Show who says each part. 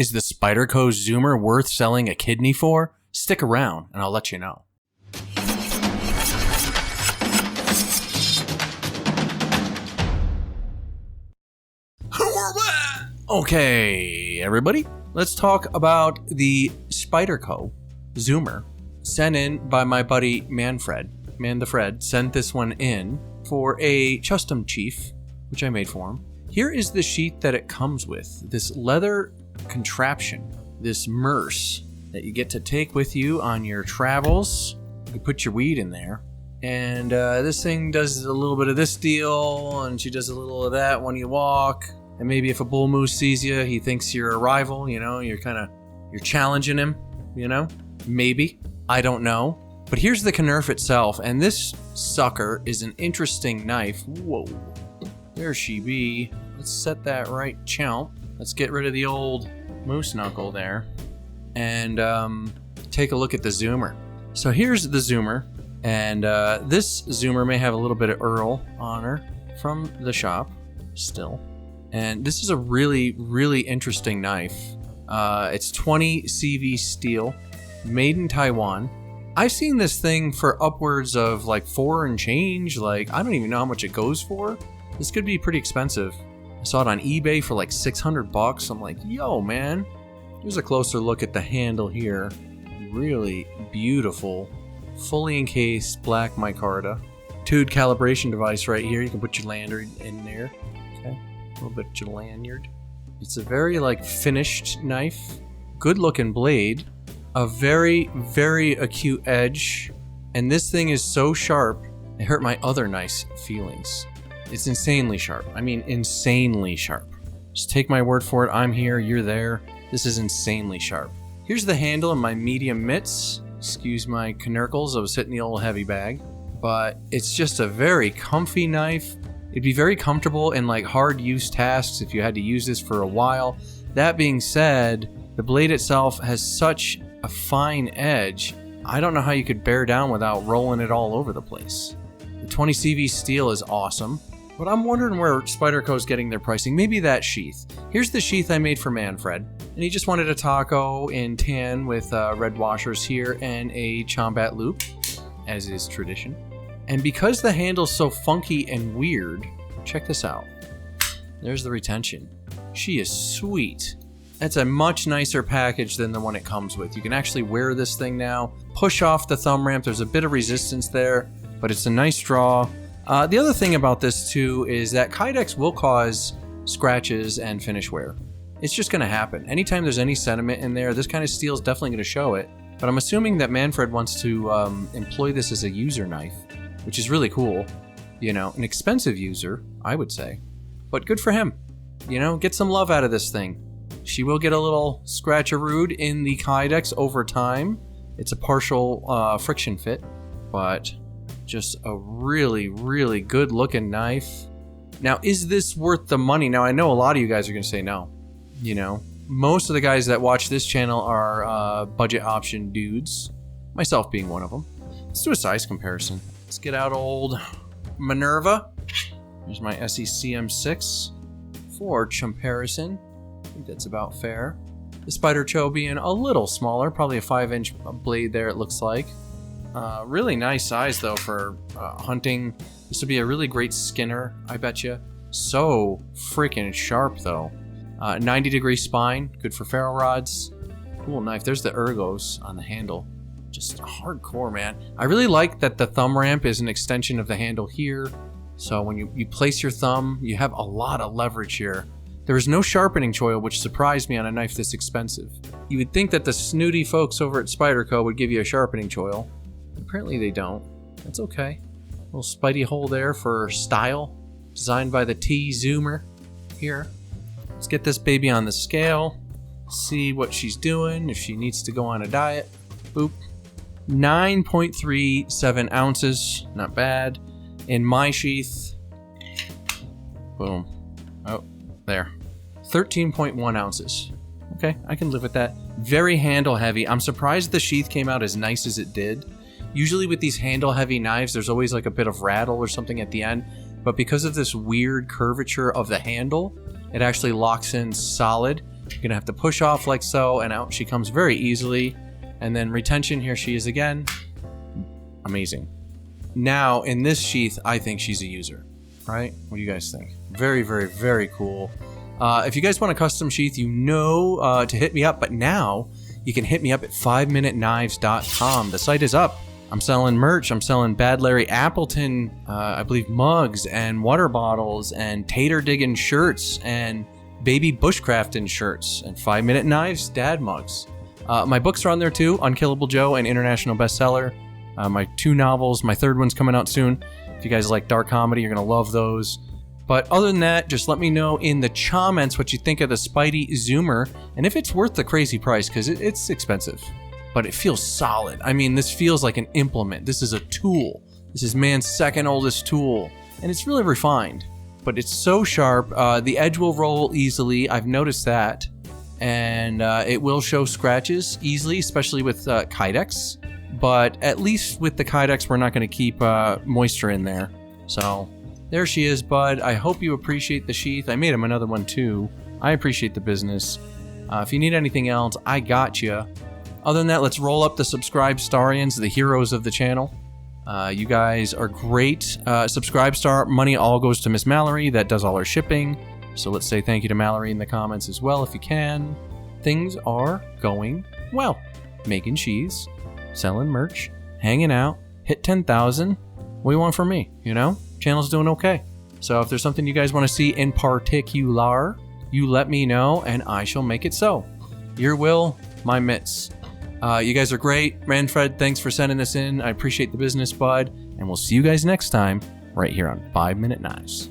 Speaker 1: Is the Spyderco Zoomer worth selling a kidney for? Stick around and I'll let you know. Okay, everybody, let's talk about the Spyderco Zoomer sent in by my buddy Manfred. Fred sent this one in for a custom chief, which I made for him. Here is the sheath that it comes with. This leather contraption, this merce that you get to take with you on your travels. You can put your weed in there. And this thing does a little bit of this deal, and she does a little of that when you walk. And maybe if a bull moose sees you, he thinks you're a rival, you know, you're challenging him, you know? Maybe. I don't know. But here's the Knurf itself, and this sucker is an interesting knife. Whoa. There she be. Let's set that right chomp. Let's get rid of the old moose knuckle there. And take a look at the Zoomer. So here's the Zoomer. And this Zoomer may have a little bit of Earl on her from the shop still. And this is a really, really interesting knife. It's 20 CV steel, made in Taiwan. I've seen this thing for upwards of like $4 and change. Like, I don't even know how much it goes for. This could be pretty expensive. I saw it on eBay for like $600. I'm like, yo, man. Here's a closer look at the handle here. Really beautiful, fully encased black micarta. Tube calibration device right here. You can put your lanyard in there. Okay, a little bit of your lanyard. It's a very like finished knife. Good looking blade. A very, very acute edge. And this thing is so sharp, it hurt my other nice feelings. It's insanely sharp. I mean, insanely sharp. Just take my word for it. I'm here, you're there. This is insanely sharp. Here's the handle in my medium mitts. Excuse my knerkles, I was hitting the old heavy bag. But it's just a very comfy knife. It'd be very comfortable in like hard use tasks if you had to use this for a while. That being said, the blade itself has such a fine edge. I don't know how you could bear down without rolling it all over the place. The 20 CV steel is awesome. But I'm wondering where Spyderco's getting their pricing. Maybe that sheath. Here's the sheath I made for Manfred. And he just wanted a taco in tan with red washers here and a combat loop, as is tradition. And because the handle's so funky and weird, check this out. There's the retention. She is sweet. That's a much nicer package than the one it comes with. You can actually wear this thing now. Push off the thumb ramp. There's a bit of resistance there, but it's a nice draw. The other thing about this too is that Kydex will cause scratches and finish wear. It's just going to happen. Anytime there's any sediment in there, this kind of steel is definitely going to show it. But I'm assuming that Manfred wants to employ this as a user knife, which is really cool. You know, an expensive user, I would say. But good for him. You know, get some love out of this thing. She will get a little scratch-a-rood in the Kydex over time. It's a partial friction fit, but just a really, really good-looking knife. Now, is this worth the money? Now, I know a lot of you guys are going to say no. You know, most of the guys that watch this channel are budget option dudes, myself being one of them. Let's do a size comparison. Let's get out old Minerva. Here's my SECM6 for comparison. I think that's about fair. The Spyderco being a little smaller, probably a 5-inch blade there, it looks like. Really nice size though for hunting. This would be a really great skinner, I bet you. So freaking sharp though. 90-degree spine, good for ferro rods. Cool knife. There's the ergos on the handle. Just hardcore, man. I really like that the thumb ramp is an extension of the handle here. So when you place your thumb, you have a lot of leverage here. There is no sharpening choil, which surprised me on a knife this expensive. You would think that the snooty folks over at Spyderco would give you a sharpening choil. Apparently they don't. That's okay. Little Spidey hole there for style. Designed by the T Zoomer here. Let's get this baby on the scale. See what she's doing, if she needs to go on a diet. Boop. 9.37 ounces. Not bad. In my sheath. Boom. Oh, there. 13.1 ounces. Okay, I can live with that. Very handle heavy. I'm surprised the sheath came out as nice as it did. Usually with these handle heavy knives, there's always like a bit of rattle or something at the end. But because of this weird curvature of the handle, it actually locks in solid. You're gonna have to push off like so, and out she comes very easily. And then retention, here she is again. Amazing. Now, in this sheath, I think she's a user, right? What do you guys think? Very, very, very cool. If you guys want a custom sheath, you know to hit me up, but now you can hit me up at 5minuteknives.com. The site is up. I'm selling merch. I'm selling Bad Larry Appleton, I believe, mugs and water bottles and tater digging shirts and baby bushcrafting shirts and 5-Minute Knives dad mugs. My books are on there too, Unkillable Joe and international bestseller. My 2 novels, my 3rd one's coming out soon. If you guys like dark comedy, you're going to love those. But other than that, just let me know in the comments what you think of the Spyderco Zoomer and if it's worth the crazy price, because it's expensive. But it feels solid. I mean, this feels like an implement. This is a tool. This is man's 2nd oldest tool. And it's really refined. But it's so sharp. The edge will roll easily. I've noticed that. And it will show scratches easily, especially with Kydex. But at least with the Kydex, we're not going to keep moisture in there. So there she is, bud. I hope you appreciate the sheath. I made him another one too. I appreciate the business. If you need anything else, I got you. Other than that, let's roll up the subscribe starians, the heroes of the channel. You guys are great. Subscribe star money all goes to Miss Mallory. That does all our shipping. So let's say thank you to Mallory in the comments as well if you can. Things are going well. Making cheese. Selling merch, hanging out, hit 10,000. What do you want from me? You know, channel's doing okay. So if there's something you guys want to see in particular, you let me know and I shall make it so. Your will, my mitts. You guys are great. Manfred, thanks for sending this in. I appreciate the business, bud. And we'll see you guys next time right here on 5-Minute Knives.